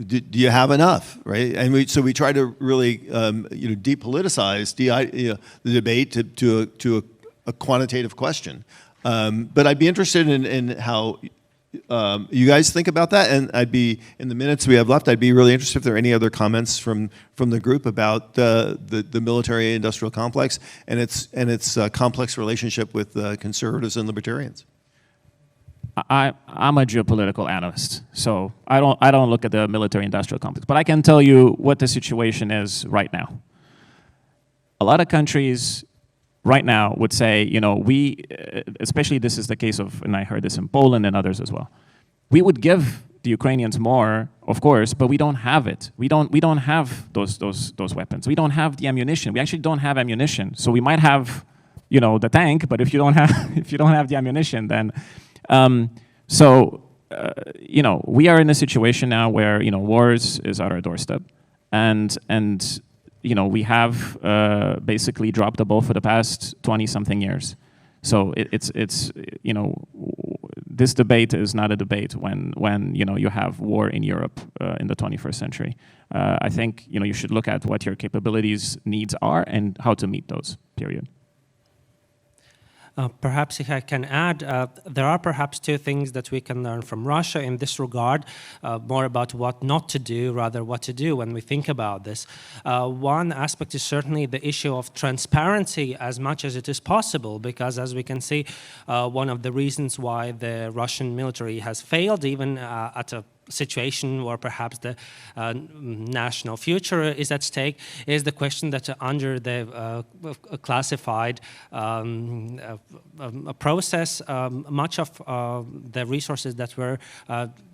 do you have enough, right? And so we try to really, depoliticize the debate to a quantitative question. But I'd be interested in how you guys think about that, and I'd be, in the minutes we have left, I'd be really interested if there are any other comments from the group about the military-industrial complex and its complex relationship with conservatives and libertarians. I'm a geopolitical analyst, so I don't look at the military-industrial complex. But I can tell you what the situation is right now. A lot of countries right now would say, you know, we, especially this is the case of, and I heard this in Poland and others as well, we would give the Ukrainians more, of course, but we don't have it. We don't have those weapons. We don't have the ammunition. We actually don't have ammunition. So we might have, you know, the tank, but if you don't have the ammunition, then you know, we are in a situation now where, you know, wars is at our doorstep, and you know, we have basically dropped the ball for the past 20-something years. So it's you know, this debate is not a debate when you know, you have war in Europe in the 21st century. I think, you know, you should look at what your capabilities needs are and how to meet those, period. Perhaps if I can add, there are perhaps two things that we can learn from Russia in this regard, more about what not to do, rather what to do when we think about this. One aspect is certainly the issue of transparency as much as it is possible, because as we can see, one of the reasons why the Russian military has failed, even at a situation where perhaps the national future is at stake, is the question that under the classified process, much of the resources that were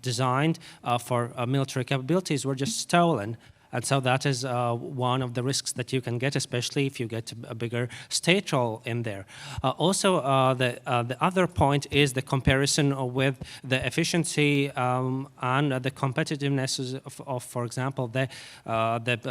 designed for military capabilities were just stolen. And so that is one of the risks that you can get, especially if you get a bigger state role in there. Also, the other point is the comparison with the efficiency and the competitiveness of, for example, the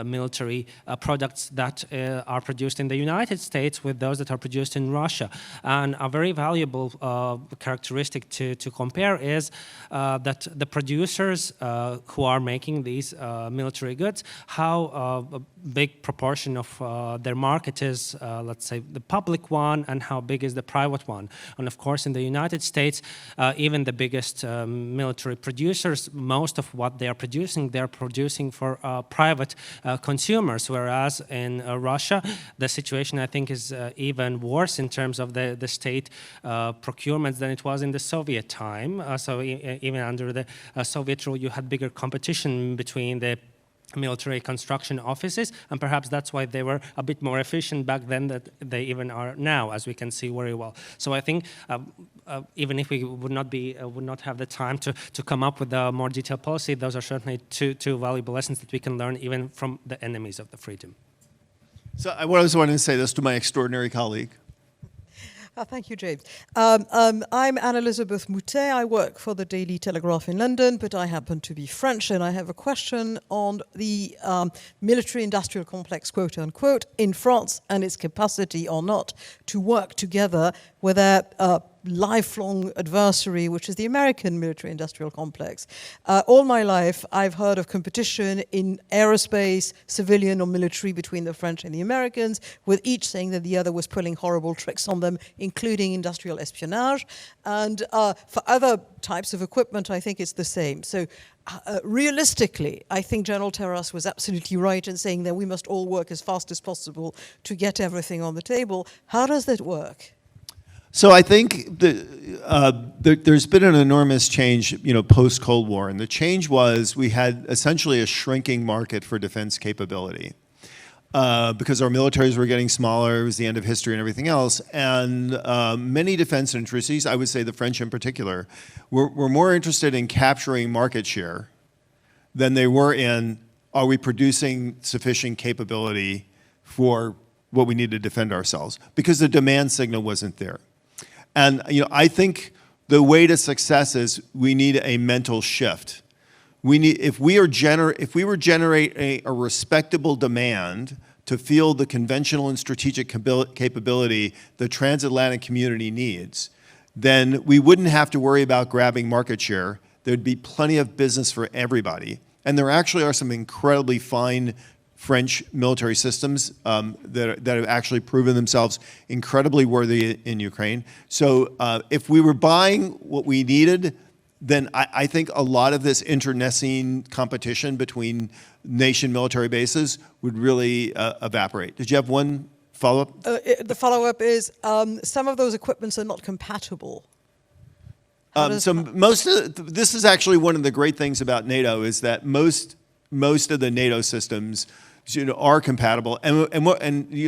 military products that are produced in the United States with those that are produced in Russia. And a very valuable characteristic to compare is that the producers who are making these military goods, how a big proportion of their market is, let's say, the public one, and how big is the private one. And of course, in the United States, even the biggest military producers, most of what they're producing for private consumers, whereas in Russia, the situation, I think, is even worse in terms of the state procurements than it was in the Soviet time. So even under the Soviet rule, you had bigger competition between the military construction offices, and perhaps that's why they were a bit more efficient back then than they even are now, as we can see very well. So I think even if we would not have the time to come up with a more detailed policy, those are certainly two valuable lessons that we can learn even from the enemies of the freedom. So I always wanted to say this to my extraordinary colleague. Thank you, James. I'm Anne-Elizabeth Moutet. I work for the Daily Telegraph in London, but I happen to be French, and I have a question on the military-industrial complex, quote unquote, in France and its capacity or not to work together with a lifelong adversary, which is the American military-industrial complex. All my life, I've heard of competition in aerospace, civilian or military, between the French and the Americans, with each saying that the other was pulling horrible tricks on them, including industrial espionage. And for other types of equipment, I think it's the same. So realistically, I think General Terras was absolutely right in saying that we must all work as fast as possible to get everything on the table. How does that work? So I think there's been an enormous change, you know, post-Cold War, and the change was we had essentially a shrinking market for defense capability because our militaries were getting smaller. It was the end of history and everything else, and many defense industries, I would say the French in particular, were more interested in capturing market share than they were in, are we producing sufficient capability for what we need to defend ourselves, because the demand signal wasn't there. And you know, I think the way to success is we need a mental shift. We need, if we were generate a respectable demand to field the conventional and strategic capability the transatlantic community needs, then we wouldn't have to worry about grabbing market share. There'd be plenty of business for everybody. And there actually are some incredibly fine French military systems that have actually proven themselves incredibly worthy in Ukraine. So if we were buying what we needed, then I think a lot of this internecine competition between nation military bases would really evaporate. Did you have one follow-up? The follow-up is some of those equipments are not compatible. So most of this is actually one of the great things about NATO is that most of the NATO systems, are compatible. And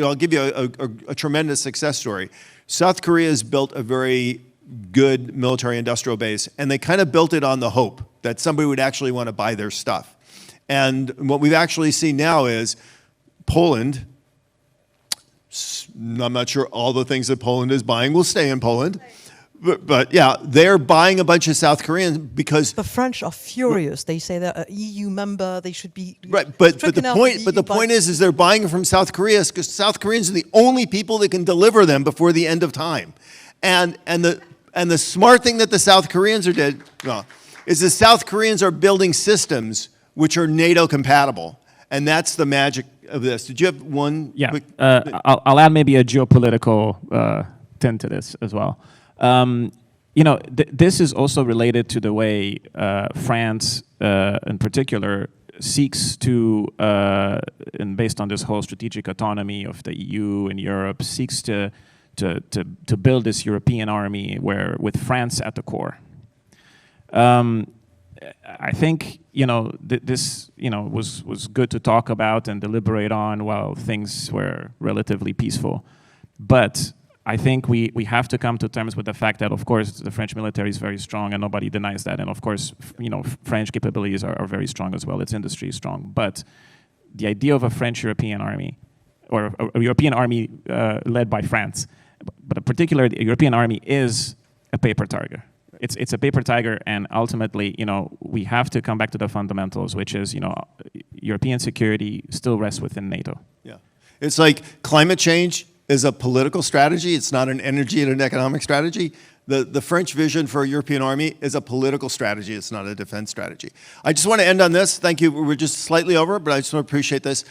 I'll give you a tremendous success story. South Korea has built a very good military industrial base, and they kind of built it on the hope that somebody would actually want to buy their stuff. And what we've actually seen now is Poland. I'm not sure all the things that Poland is buying will stay in Poland. But yeah, they're buying a bunch of South Koreans because the French are furious. They say they're an EU member. They should be right. But stricken the out point of but the point is they're buying from South Korea because South Koreans are the only people that can deliver them before the end of time. And the smart thing that the South Koreans is the South Koreans are building systems which are NATO compatible, and that's the magic of this. Did you have one? Yeah, quick, I'll add maybe a geopolitical tint to this as well. This is also related to the way France, in particular, seeks to, and based on this whole strategic autonomy of the EU and Europe, seeks to build this European army with France at the core. I think this was good to talk about and deliberate on while things were relatively peaceful, but I think we have to come to terms with the fact that, of course, the French military is very strong, and nobody denies that. And of course, French capabilities are very strong as well. Its industry is strong. But the idea of a French European army, or a European army led by France, but a particular European army is a paper tiger. It's a paper tiger, and ultimately, we have to come back to the fundamentals, which is, European security still rests within NATO. Yeah, it's like climate change is a political strategy. It's not an energy and an economic strategy. The French vision for a European army is a political strategy. It's not a defense strategy. I just want to end on this. Thank you. We're just slightly over, but I just want to appreciate this.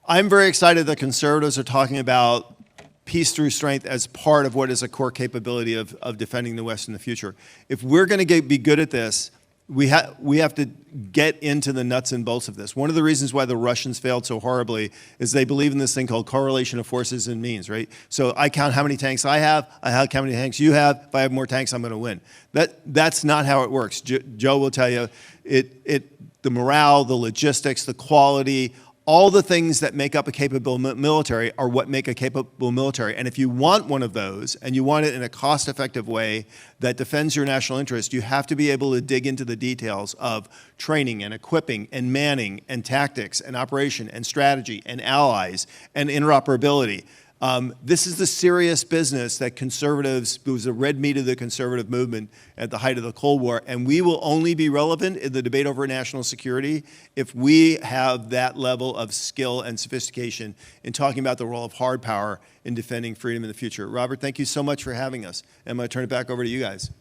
I'm very excited that conservatives are talking about peace through strength as part of what is a core capability of defending the West in the future. If we're going to be good at this, we have to get into the nuts and bolts of this. One of the reasons why the Russians failed so horribly is they believe in this thing called correlation of forces and means, right? So I count how many tanks I have, count how many tanks you have. If I have more tanks, I'm going to win. That's not how it works. Joe will tell you, the morale, the logistics, the quality, all the things that make up a capable military are what make a capable military. And if you want one of those, and you want it in a cost-effective way that defends your national interest, you have to be able to dig into the details of training and equipping and manning and tactics and operation and strategy and allies and interoperability. This is the serious business that conservatives, it was the red meat of the conservative movement at the height of the Cold War, and we will only be relevant in the debate over national security if we have that level of skill and sophistication in talking about the role of hard power in defending freedom in the future. Robert, thank you so much for having us. I'm going to turn it back over to you guys.